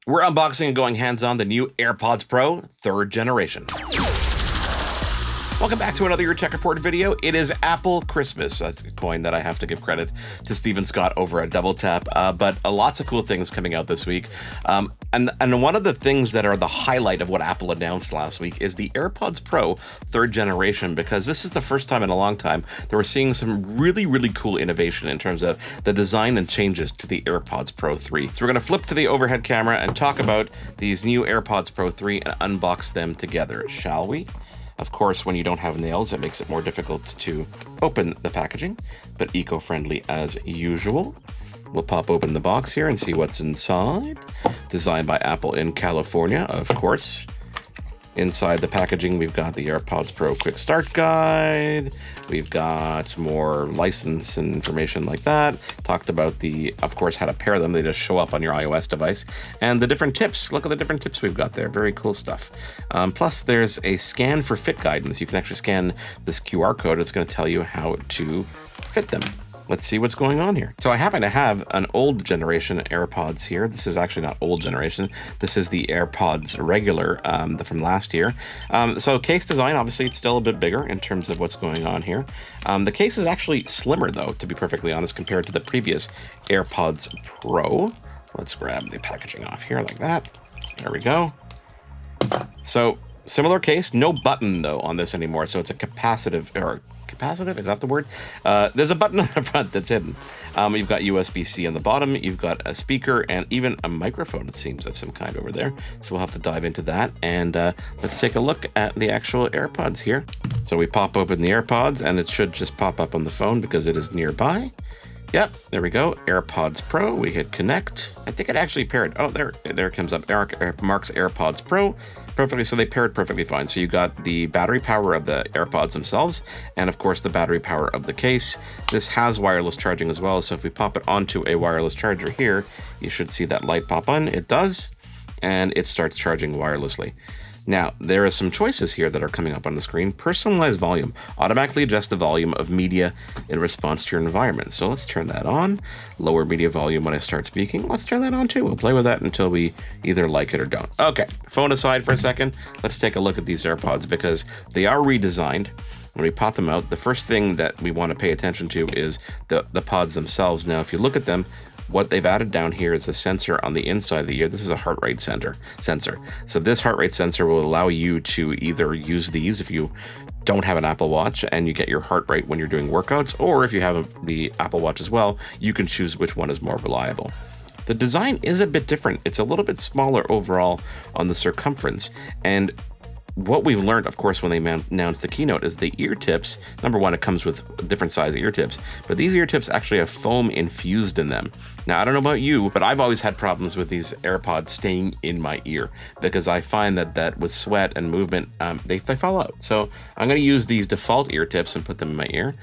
We're unboxing and going hands-on the new AirPods Pro 3rd generation. Welcome back to another YourTechReport video. It is Apple Christmas. That's a coin that I have to give credit to Stephen Scott over at Double Tap. But lots of cool things coming out this week. And one of the things that are the highlight of what Apple announced last week is the AirPods Pro 3rd generation, because this is the first time in a long time that we're seeing some really, really cool innovation in terms of the design and changes to the AirPods Pro 3. So we're going to flip to the overhead camera and talk about these new AirPods Pro 3 and unbox them together, shall we? Of course, when you don't have nails, it makes it more difficult to open the packaging, but eco-friendly as usual. We'll pop open the box here and see what's inside. Designed by Apple in California, of course. Inside the packaging, we've got the AirPods Pro Quick Start Guide. We've got more license and information like that. Talked about of course, how to pair them. They just show up on your iOS device. And the different tips. Look at the different tips we've got there. Very cool stuff. Plus, there's a scan for fit guidance. You can actually scan this QR code. It's going to tell you how to fit them. Let's see what's going on here. So I happen to have an old generation AirPods here. This is actually not old generation. This is the AirPods regular from last year. So case design, obviously it's still a bit bigger in terms of what's going on here. The case is actually slimmer though, to be perfectly honest, compared to the previous AirPods Pro. Let's grab the packaging off here like that. There we go. So similar case, no button though on this anymore. So it's a capacitive, is that the word? There's a button on the front that's hidden. You've got USB-C on the bottom, you've got a speaker, and even a microphone, it seems, of some kind over there. So we'll have to dive into that, and let's take a look at the actual AirPods here. So we pop open the AirPods, and it should just pop up on the phone because it is nearby. Yep, there we go. AirPods Pro. We hit connect. I think it actually paired. Oh, there it comes up. Mark's AirPods Pro. Perfectly. So they paired perfectly fine. So you got the battery power of the AirPods themselves, and of course the battery power of the case. This has wireless charging as well. So if we pop it onto a wireless charger here, you should see that light pop on. It does, and it starts charging wirelessly. Now, there are some choices here that are coming up on the screen. Personalized volume. Automatically adjust the volume of media in response to your environment. So let's turn that on. Lower media volume when I start speaking. Let's turn that on too. We'll play with that until we either like it or don't. Okay, phone aside for a second. Let's take a look at these AirPods because they are redesigned. When we pop them out, the first thing that we want to pay attention to is the pods themselves. Now, if you look at them, what they've added down here is a sensor on the inside of the ear. This is a heart rate sensor. So this heart rate sensor will allow you to either use these if you don't have an Apple Watch and you get your heart rate when you're doing workouts, or if you have the Apple Watch as well, you can choose which one is more reliable. The design is a bit different. It's a little bit smaller overall on the circumference, and what we've learned, of course, when they announced the keynote is the ear tips. Number one, it comes with different size ear tips, but these ear tips actually have foam infused in them. Now, I don't know about you, but I've always had problems with these AirPods staying in my ear because I find that with sweat and movement, they fall out. So I'm going to use these default ear tips and put them in my ear.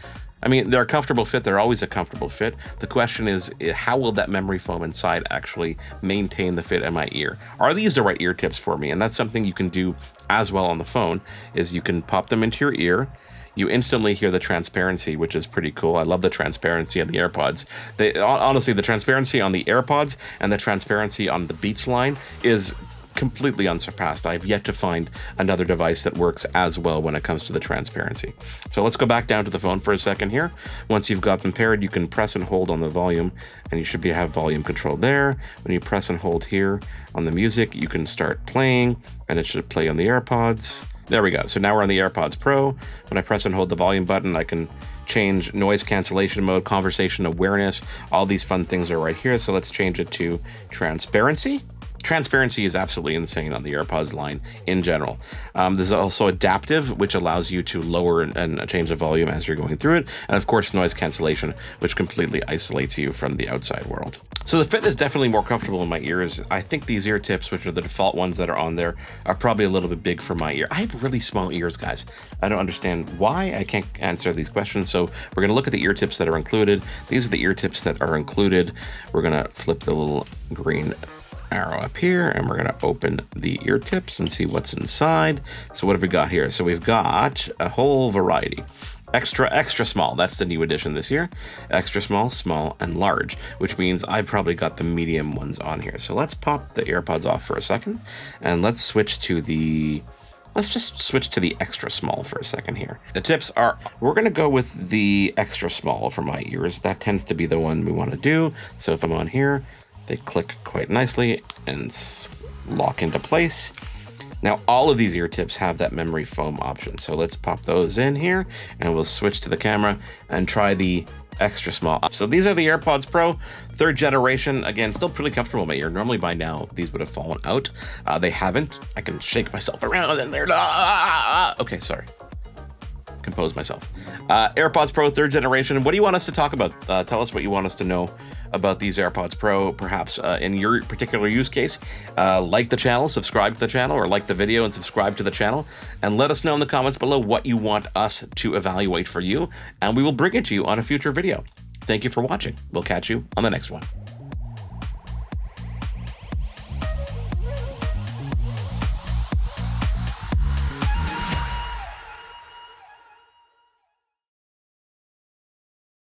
I mean, they're a comfortable fit. They're always a comfortable fit. The question is, how will that memory foam inside actually maintain the fit in my ear? Are these the right ear tips for me? And that's something you can do as well on the phone, is you can pop them into your ear. You instantly hear the transparency, which is pretty cool. I love the transparency on the AirPods. Honestly, the transparency on the AirPods and the transparency on the Beats line is completely unsurpassed. I've yet to find another device that works as well when it comes to the transparency. So let's go back down to the phone for a second here. Once you've got them paired, you can press and hold on the volume, and you should have volume control there. When you press and hold here on the music, you can start playing, and it should play on the AirPods. There we go. So now we're on the AirPods Pro. When I press and hold the volume button, I can change noise cancellation mode, conversation awareness. All these fun things are right here. So let's change it to transparency. Transparency is absolutely insane on the AirPods line in general. There's also adaptive, which allows you to lower and change the volume as you're going through it. And of course, noise cancellation, which completely isolates you from the outside world. So the fit is definitely more comfortable in my ears. I think these ear tips, which are the default ones that are on there, are probably a little bit big for my ear. I have really small ears, guys. I don't understand why. I can't answer these questions. So we're going to look at the ear tips that are included. These are the ear tips that are included. We're going to flip the little green arrow up here, and we're going to open the ear tips and see what's inside. So what have we got here? So we've got a whole variety. extra small. That's the new edition this year. Extra small, small, and large, which means I've probably got the medium ones on here. So let's pop the AirPods off for a second, and let's just switch to the extra small for a second here. The tips are, we're gonna go with the extra small for my ears. That tends to be the one we wanna do. So if I'm on here, they click quite nicely and lock into place. Now, all of these ear tips have that memory foam option. So let's pop those in here, and we'll switch to the camera and try the extra small. So these are the AirPods Pro, 3rd generation. Again, still pretty comfortable in my ear. Normally by now, these would have fallen out. They haven't. I can shake myself around and they're, okay, sorry. Compose myself. AirPods Pro 3rd generation. What do you want us to talk about? Tell us what you want us to know about these AirPods Pro, perhaps in your particular use case. Like the channel, subscribe to the channel, or like the video and subscribe to the channel, and let us know in the comments below what you want us to evaluate for you, and we will bring it to you on a future video. Thank you for watching. We'll catch you on the next one.